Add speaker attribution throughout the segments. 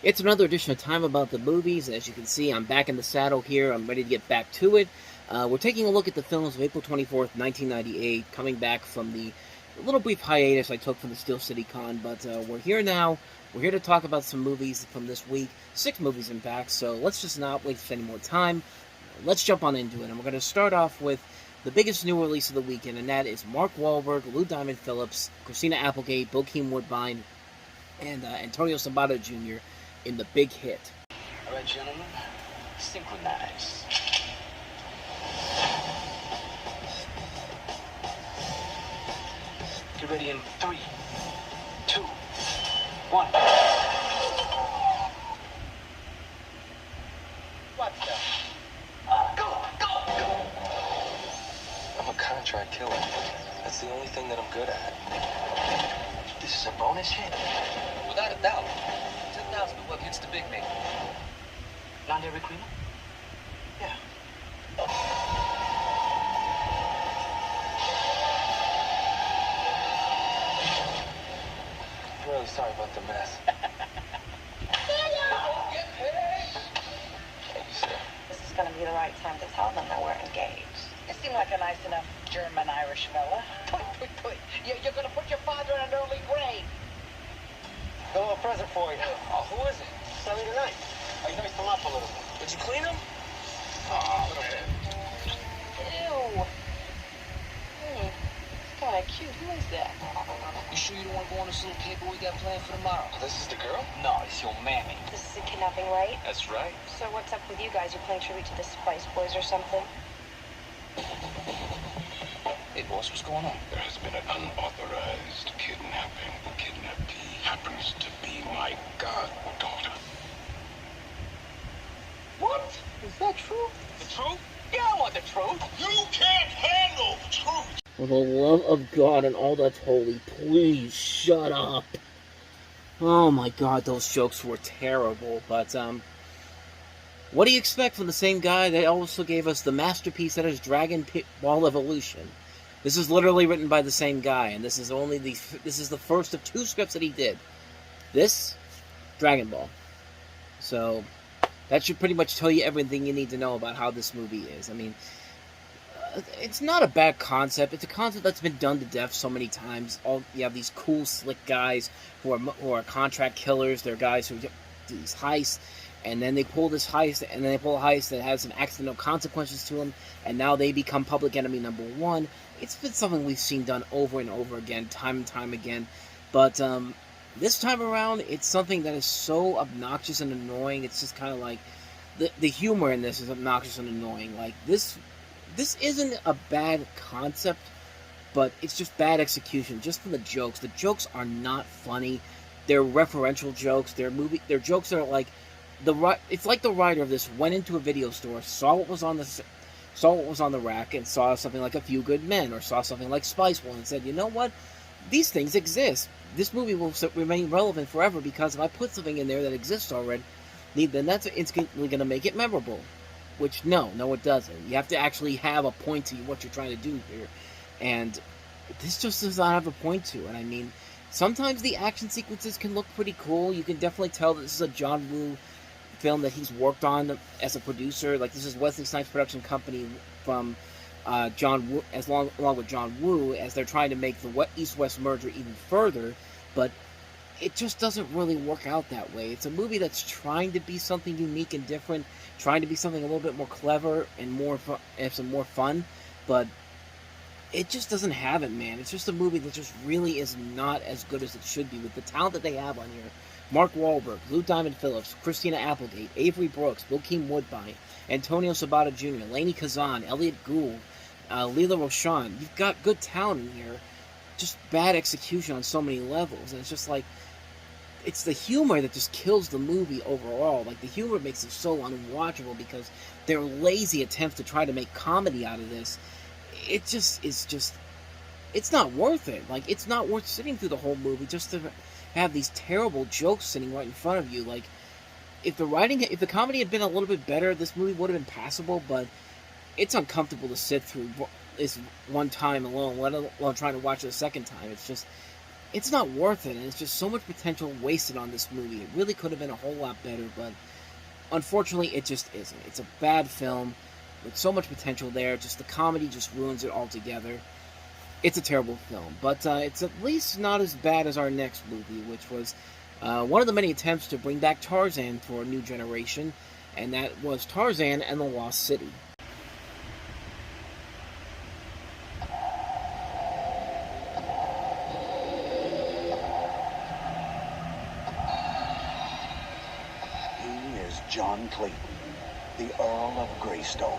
Speaker 1: It's another edition of Time About the Movies. As you can see, I'm back in the saddle here. I'm ready to get back to it. We're taking a look at the films of April 24th, 1998, coming back from the little brief hiatus I took from the Steel City Con, but we're here now. We're here to talk about some movies from this week. 6 movies, in fact, so let's just not waste any more time. Let's jump on into it, and we're going to start off with the biggest new release of the weekend, and that is Mark Wahlberg, Lou Diamond Phillips, Christina Applegate, Bokeem Woodbine, and Antonio Sabato Jr. in The Big Hit.
Speaker 2: All right, gentlemen, synchronize. Get ready in 3, 2, 1. What's that? Go!
Speaker 3: I'm a contract killer. That's the only thing that I'm good at.
Speaker 2: This is a bonus hit.
Speaker 4: Without a doubt. 10,000 to what hits the big name.
Speaker 2: Blonde Requiem? Yeah.
Speaker 3: I'm really sorry about the mess.
Speaker 4: Get paid!
Speaker 3: Thank you, sir.
Speaker 5: This is going to be the right time to tell them that we're engaged.
Speaker 6: You seem like a nice enough German-Irish fella. Put. You're going to put your father in an early grave.
Speaker 3: Got a little present for you.
Speaker 4: Oh, who is it?
Speaker 3: Sunny tonight. I nice him up a little.
Speaker 4: Did you clean him? Oh, little bit.
Speaker 5: Ew. It's kind of cute. Who is that?
Speaker 4: You sure you don't want to go on this little caper we got planned for tomorrow?
Speaker 3: This is the girl?
Speaker 4: No, it's your mammy.
Speaker 5: This is a kidnapping, right?
Speaker 3: That's right.
Speaker 5: So what's up with you guys? You're playing tribute to the Spice Boys or something?
Speaker 4: Hey, boss, what's going on?
Speaker 7: There has been an unauthorized kidnapping. The kidnappee happens to be my goddaughter.
Speaker 6: What? Is that true?
Speaker 4: The truth?
Speaker 6: Yeah, I want the truth.
Speaker 7: You can't handle truth!
Speaker 1: For the love of God and all that's holy, please shut up. Oh my God, those jokes were terrible, but, what do you expect from the same guy that also gave us the masterpiece that is Dragon Ball Evolution? This is literally written by the same guy, and this is the first of 2 scripts that he did. This, Dragon Ball. So, that should pretty much tell you everything you need to know about how this movie is. I mean, it's not a bad concept. It's a concept that's been done to death so many times. You have these cool, slick guys who are contract killers. They're guys who do these heists, and then they pull this heist, and then they pull a heist that has some accidental consequences to them, and now they become public enemy number 1. It's been something we've seen done over and over again, time and time again. But this time around, it's something that is so obnoxious and annoying. It's just kind of like the humor in this is obnoxious and annoying. Like this isn't a bad concept, but it's just bad execution, just from the jokes. The jokes are not funny. They're referential jokes. They're jokes that are like it's like the writer of this went into a video store, saw what was on the rack, and saw something like A Few Good Men, or saw something like Spice One, and said, you know what? These things exist. This movie will remain relevant forever because if I put something in there that exists already, then that's instantly going to make it memorable. Which, no, it doesn't. You have to actually have a point to what you're trying to do here. And this just does not have a point to it. I mean, sometimes the action sequences can look pretty cool. You can definitely tell that this is a John Woo film that he's worked on as a producer. Like, this is Wesley Snipes' production company from John Woo, along with John Woo, as they're trying to make the East-West merger even further. But it just doesn't really work out that way. It's a movie that's trying to be something unique and different, trying to be something a little bit more clever and more fun, but it just doesn't have it, man. It's just a movie that just really is not as good as it should be with the talent that they have on here. Mark Wahlberg, Lou Diamond Phillips, Christina Applegate, Avery Brooks, Bokeem Woodbine, Antonio Sabato Jr., Lainey Kazan, Elliot Gould, Leela Roshan. You've got good talent in here, just bad execution on so many levels, and it's just like, it's the humor that just kills the movie overall. Like, the humor makes it so unwatchable because their lazy attempts to try to make comedy out of this, it just is just, it's not worth it. Like, it's not worth sitting through the whole movie just to have these terrible jokes sitting right in front of you. Like, if the comedy had been a little bit better, this movie would have been passable, but it's uncomfortable to sit through this one time alone, let alone trying to watch it a second time. It's just, it's not worth it, and it's just so much potential wasted on this movie. It really could have been a whole lot better, but unfortunately, it just isn't. It's a bad film with so much potential there. Just the comedy just ruins it altogether. It's a terrible film, but it's at least not as bad as our next movie, which was one of the many attempts to bring back Tarzan for a new generation, and that was Tarzan and the Lost City.
Speaker 7: He is John Clayton, the Earl of Greystoke.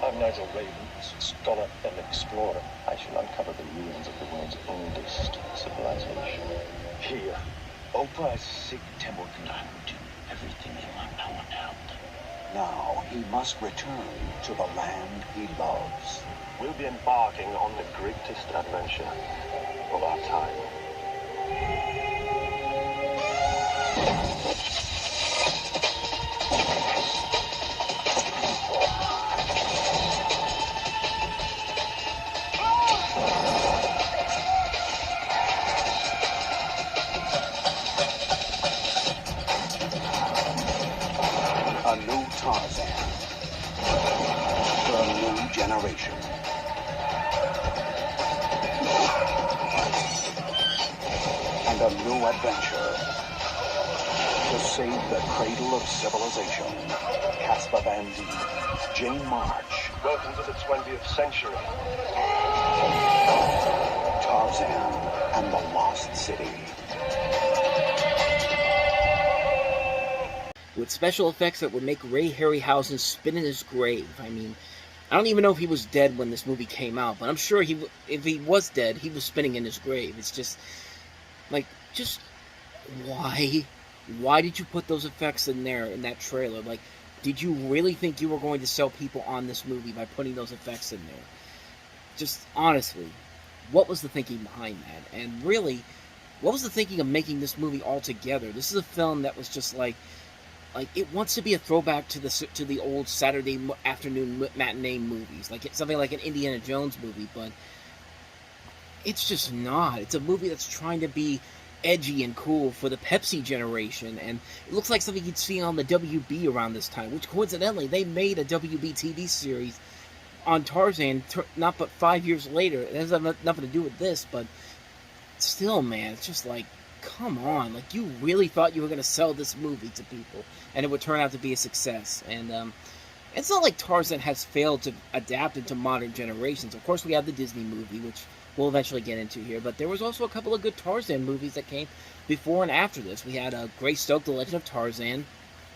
Speaker 2: I'm Nigel Raven, scholar and explorer. I shall uncover the ruins of the world's oldest civilization. Here, Opa Sig Temurkland will do everything in my power to help them.
Speaker 7: Now he must return to the land he loves.
Speaker 2: We'll be embarking on the greatest adventure of our time.
Speaker 7: A new Tarzan for a new generation. And a new adventure to save the cradle of civilization. Caspar Van Dien, Jane March,
Speaker 2: Welcome to the 20th century.
Speaker 7: Tarzan and the Lost City.
Speaker 1: With special effects that would make Ray Harryhausen spin in his grave. I mean, I don't even know if he was dead when this movie came out, but I'm sure if he was dead, he was spinning in his grave. It's just, like, just why? Why did you put those effects in there, in that trailer? Like, did you really think you were going to sell people on this movie by putting those effects in there? Just, honestly, what was the thinking behind that? And really, what was the thinking of making this movie altogether? This is a film that was just like it wants to be a throwback to the old Saturday afternoon matinee movies, like it's something like an Indiana Jones movie, but it's just not. It's a movie that's trying to be edgy and cool for the Pepsi generation, and it looks like something you'd see on the WB around this time, which coincidentally, they made a WB TV series on Tarzan, not but 5 years later. It has nothing to do with this, but still, man, it's just like, come on, like, you really thought you were going to sell this movie to people, and it would turn out to be a success. And it's not like Tarzan has failed to adapt into modern generations. Of course, we have the Disney movie, which we'll eventually get into here, but there was also a couple of good Tarzan movies that came before and after this. We had Greystoke, The Legend of Tarzan,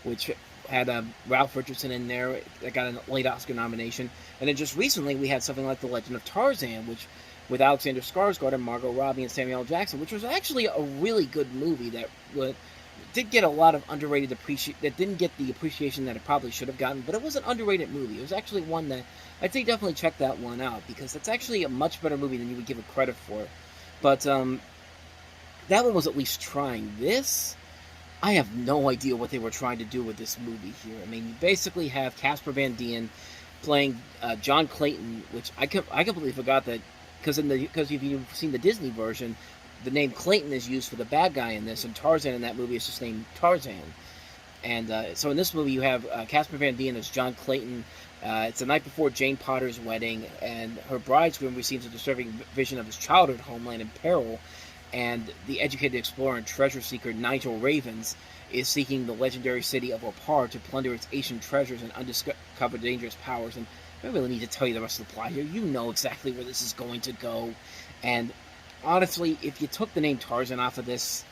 Speaker 1: which had Ralph Richardson in there, that got a late Oscar nomination, and then just recently we had something like The Legend of Tarzan, which with Alexander Skarsgård and Margot Robbie and Samuel L. Jackson, which was actually a really good movie that did get a lot of underrated that didn't get the appreciation that it probably should have gotten, but it was an underrated movie. It was actually one that I'd say definitely check that one out, because it's actually a much better movie than you would give it credit for. But that one was at least trying. This, I have no idea what they were trying to do with this movie here. I mean, you basically have Caspar Van Dien playing John Clayton, which I completely forgot that. Because if you've seen the Disney version, the name Clayton is used for the bad guy in this, and Tarzan in that movie is just named Tarzan. And so in this movie, you have Caspar Van Dien as John Clayton. It's the night before Jane Potter's wedding, and her bridegroom receives a disturbing vision of his childhood homeland in peril, and the educated explorer and treasure seeker Nigel Ravens is seeking the legendary city of Opar to plunder its ancient treasures and undiscover dangerous powers. And I don't really need to tell you the rest of the plot here. You know exactly where this is going to go. And honestly, if you took the name Tarzan off of this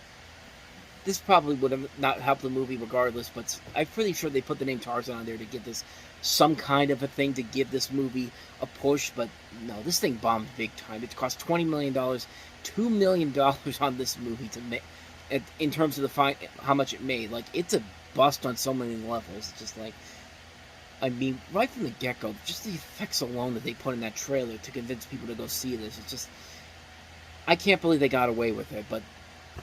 Speaker 1: probably would have not helped the movie regardless, but I'm pretty sure they put the name Tarzan on there to give this some kind of a thing, to give this movie a push. But no, this thing bombed big time. It cost $20 million, $2 million on this movie to make, in terms of how much it made. Like, it's a bust on so many levels. It's just like, I mean, right from the get-go, just the effects alone that they put in that trailer to convince people to go see this, it's just, I can't believe they got away with it. But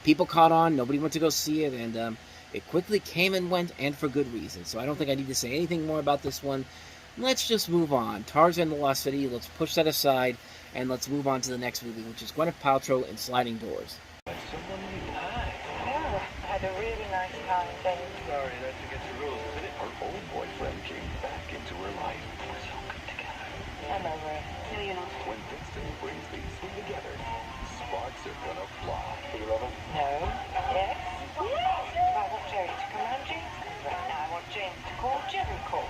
Speaker 1: people caught on, nobody went to go see it, and it quickly came and went, and for good reason. So I don't think I need to say anything more about this one. let's just move on. Tarzan the Lost City, let's push that aside, and let's move on to the next movie, which is Gwyneth Paltrow in Sliding Doors.
Speaker 2: Someone new.
Speaker 6: Yeah, I had a really nice time, babe.
Speaker 2: Sorry, that's against the rules, isn't it? Her old boyfriend came back into her life. We're so good together.
Speaker 6: I'm over it.
Speaker 5: No, you're not.
Speaker 2: When Destiny brings these two together, sparks are gonna fly. Do you love him?
Speaker 6: No. Yes? Yes! I want Jerry to come round James. Right now I want James to call Jerry call.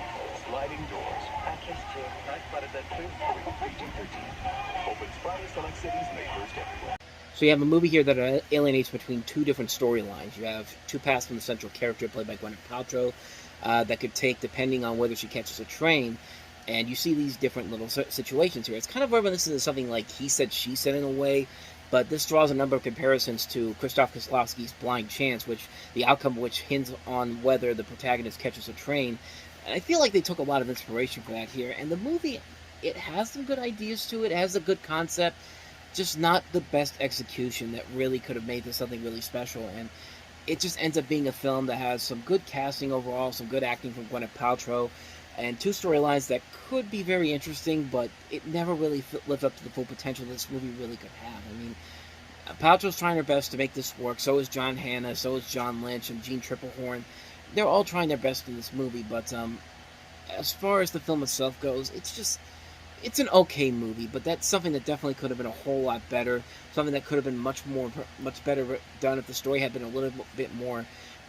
Speaker 2: Sliding Doors.
Speaker 6: I kissed you.
Speaker 2: I spotted that too. PG-13. Opens Friday, select cities, May 1st everywhere.
Speaker 1: So you have a movie here that alienates between two different storylines. You have two paths from the central character played by Gwyneth Paltrow that could take, depending on whether she catches a train, and you see these different little situations here. It's kind of reminiscent of something like He Said, She Said in a way, but this draws a number of comparisons to Krzysztof Kieslowski's Blind Chance, which the outcome of which hints on whether the protagonist catches a train. And I feel like they took a lot of inspiration for that here. And the movie, it has some good ideas to it. It has a good concept, just not the best execution that really could have made this something really special. And it just ends up being a film that has some good casting overall, some good acting from Gwyneth Paltrow, and two storylines that could be very interesting, but it never really lived up to the full potential this movie really could have. I mean, Paltrow's trying her best to make this work. So is John Hannah, so is John Lynch, and Jean Triplehorn. They're all trying their best in this movie, but as far as the film itself goes, it's an okay movie, but that's something that definitely could have been a whole lot better. Something that could have been much better done if the story had been a little bit more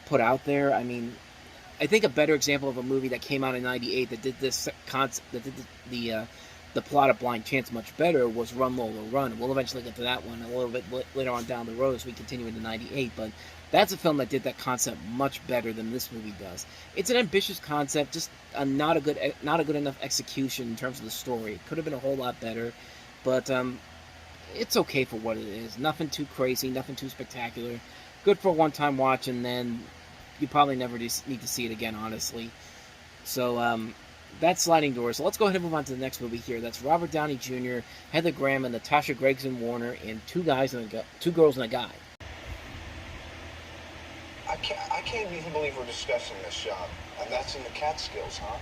Speaker 1: put out there. I mean, I think a better example of a movie that came out in '98 that did this concept, that did the plot of Blind Chance much better was Run Lola Run. We'll eventually get to that one a little bit later on down the road as we continue into '98, but that's a film that did that concept much better than this movie does. It's an ambitious concept, just not a good enough execution in terms of the story. It could have been a whole lot better, but it's okay for what it is. Nothing too crazy, nothing too spectacular. Good for a one-time watch, and then you probably never need to see it again, honestly. So that's Sliding Doors. So let's go ahead and move on to the next movie here. That's Robert Downey Jr., Heather Graham, and Natasha Gregson Warner in Two Girls and a Guy.
Speaker 8: I can't even believe we're discussing this job. And that's in the Catskills, huh?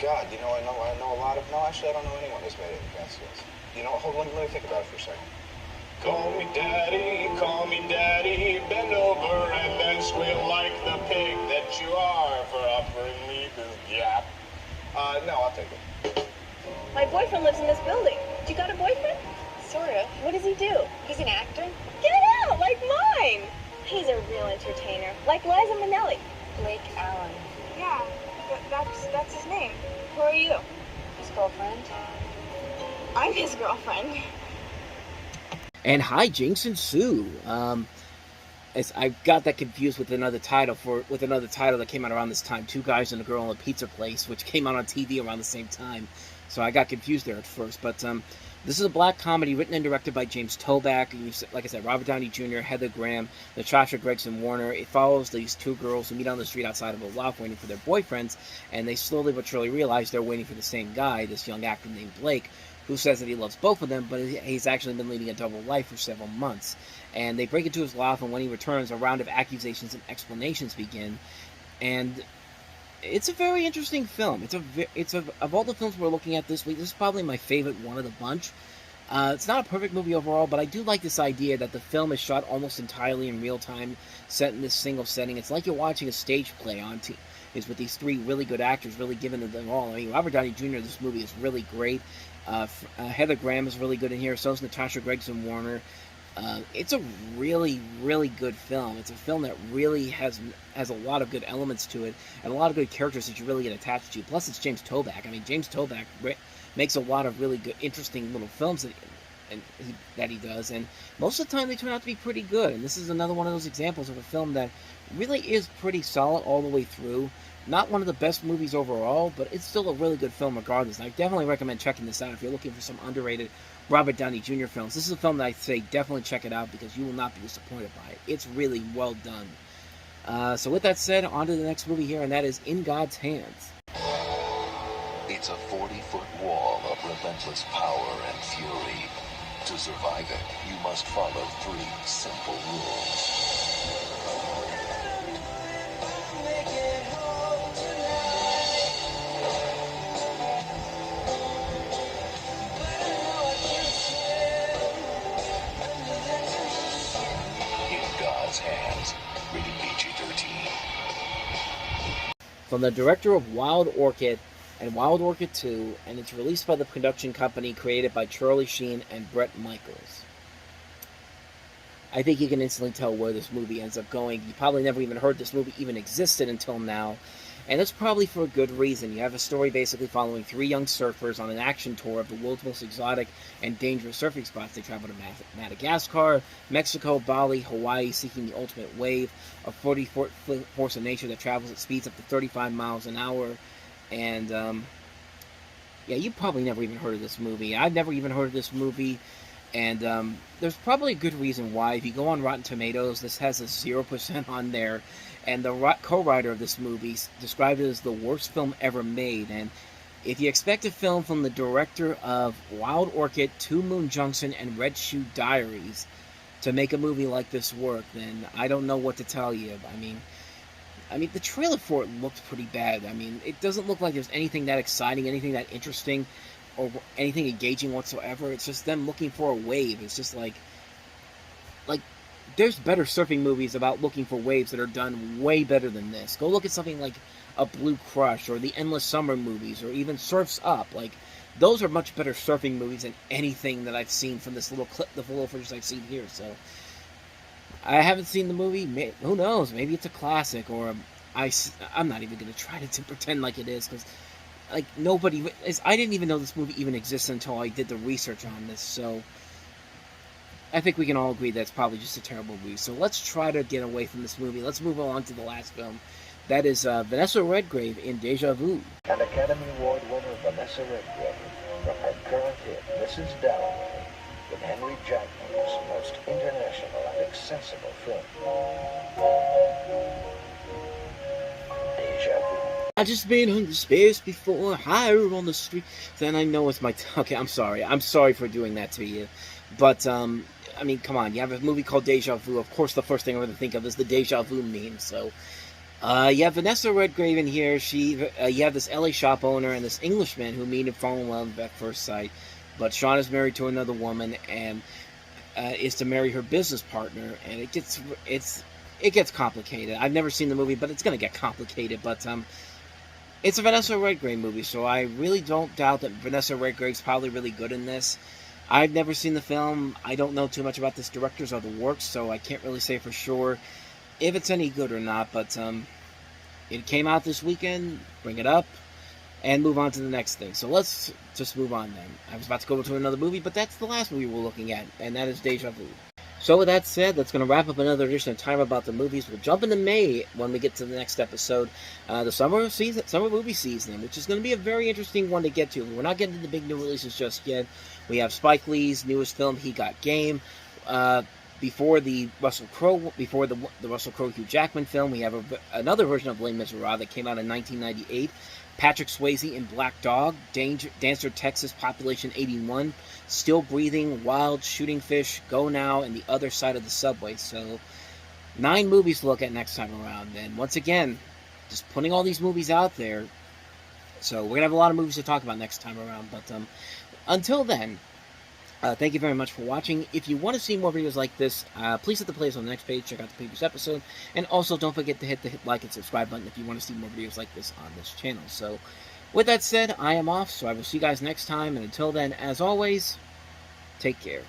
Speaker 8: God, you know, I know a lot of... No, actually, I don't know anyone who's made it in the Catskills. You know, hold on, let me think about it for a second. Call me daddy, bend over and then squeal like the pig that you are for offering me this gap. No, I'll take it.
Speaker 5: My boyfriend lives in this building. You got a boyfriend? Sort of. What does he do? He's an actor. Get it out, like mine. He's a real entertainer, like Liza Minnelli. Blake Allen. Yeah, that's his name. Who are you? His girlfriend. I'm his girlfriend.
Speaker 1: And hijinks ensue. I got that confused with another title that came out around this time, Two Guys and a Girl in a Pizza Place, which came out on TV around the same time. So I got confused there at first. But this is a black comedy written and directed by James Toback. Like I said, Robert Downey Jr., Heather Graham, Natasha Gregson Warner. It follows these two girls who meet on the street outside of a loft waiting for their boyfriends, and they slowly but surely realize they're waiting for the same guy, this young actor named Blake, who says that he loves both of them, but he's actually been leading a double life for several months. And they break into his loft, and when he returns, a round of accusations and explanations begin. And it's a very interesting film. Of all the films we're looking at this week, this is probably my favorite one of the bunch. It's not a perfect movie overall, but I do like this idea that the film is shot almost entirely in real time, set in this single setting. It's like you're watching a stage play is with these three really good actors really giving it their all. I mean, Robert Downey Jr. in this movie is really great. Heather Graham is really good in here. So is Natasha Gregson Warner. It's a really, really good film. It's a film that really has a lot of good elements to it and a lot of good characters that you really get attached to. Plus, it's James Toback. I mean, James Toback makes a lot of really good, interesting little films that he does, and most of the time they turn out to be pretty good. And this is another one of those examples of a film that really is pretty solid all the way through. Not one of the best movies overall, but it's still a really good film regardless. And I definitely recommend checking this out if you're looking for some underrated Robert Downey Jr. films. This is a film that I say definitely check it out because you will not be disappointed by it. It's really well done. So with that said, on to the next movie here, and that is In God's Hands.
Speaker 9: It's a 40-foot wall of relentless power and fury. To survive it, you must follow 3 simple rules.
Speaker 1: from the director of Wild Orchid and Wild Orchid 2, and it's released by the production company created by Charlie Sheen and Bret Michaels. I think you can instantly tell where this movie ends up going. You probably never even heard this movie even existed until now, and it's probably for a good reason. You have a story basically following 3 young surfers on an action tour of the world's most exotic and dangerous surfing spots. They travel to Madagascar, Mexico, Bali, Hawaii, seeking the ultimate wave, a 40-foot force of nature that travels at speeds up to 35 miles an hour. And, yeah, you probably never even heard of this movie. I've never even heard of this movie. And there's probably a good reason why. If you go on Rotten Tomatoes, this has a 0% on there. And the co-writer of this movie described it as the worst film ever made. And if you expect a film from the director of Wild Orchid, Two Moon Junction, and Red Shoe Diaries to make a movie like this work, then I don't know what to tell you. I mean, the trailer for it looked pretty bad. I mean, it doesn't look like there's anything that exciting, anything that interesting, or anything engaging whatsoever. It's just them looking for a wave. It's just like there's better surfing movies about looking for waves that are done way better than this. Go look at something like a Blue Crush or the Endless Summer movies or even Surf's Up. Like, those are much better surfing movies than anything that I've seen from this little clip, the little footage I've seen here. So I haven't seen the movie. Who knows? Maybe it's a classic, or I'm not even going to try to pretend like it is, because like I didn't even know this movie even exists until I did the research on this. So I think we can all agree that's probably just a terrible movie. So let's try to get away from this movie. Let's move on to the last film. That is Vanessa Redgrave in Deja Vu.
Speaker 7: And Academy Award winner Vanessa Redgrave from her current hit Mrs. Dalloway with Henry Jackman's most international and accessible film, Deja Vu.
Speaker 1: I've just been on the space before, higher on the street. Then I know it's my... Okay, I'm sorry. I'm sorry for doing that to you. But, I mean, come on. You have a movie called Deja Vu. Of course, the first thing I'm going to think of is the Deja Vu meme. So, you have Vanessa Redgrave in here. You have this LA shop owner and this Englishman who meet and fall in love at first sight. But Sean is married to another woman and is to marry her business partner. And it gets complicated. I've never seen the movie, but it's going to get complicated. But, it's a Vanessa Redgrave movie, so I really don't doubt that Vanessa Redgrave's probably really good in this. I've never seen the film. I don't know too much about this director's other works, so I can't really say for sure if it's any good or not. But it came out this weekend. Bring it up and move on to the next thing. So let's just move on then. I was about to go to another movie, but that's the last movie we're looking at, and that is Deja Vu. So with that said, that's going to wrap up another edition of Time About the Movies. We'll jump into May when we get to the next episode, the summer movie season, which is going to be a very interesting one to get to. We're not getting to the big new releases just yet. We have Spike Lee's newest film, He Got Game. Before the Russell Crowe Hugh Jackman film, we have another version of Les Miserables that came out in 1998. Patrick Swayze in Black Dog, Dancer Texas, Population 81, Still Breathing, Wild, Shooting Fish, Go Now, and The Other Side of the Subway. So, 9 movies to look at next time around. And once again, just putting all these movies out there. So, we're going to have a lot of movies to talk about next time around. But until then, thank you very much for watching. If you want to see more videos like this, please hit the playlist on the next page, check out the previous episode, and also don't forget to hit the like and subscribe button if you want to see more videos like this on this channel. So, with that said, I am off, so I will see you guys next time, and until then, as always, take care.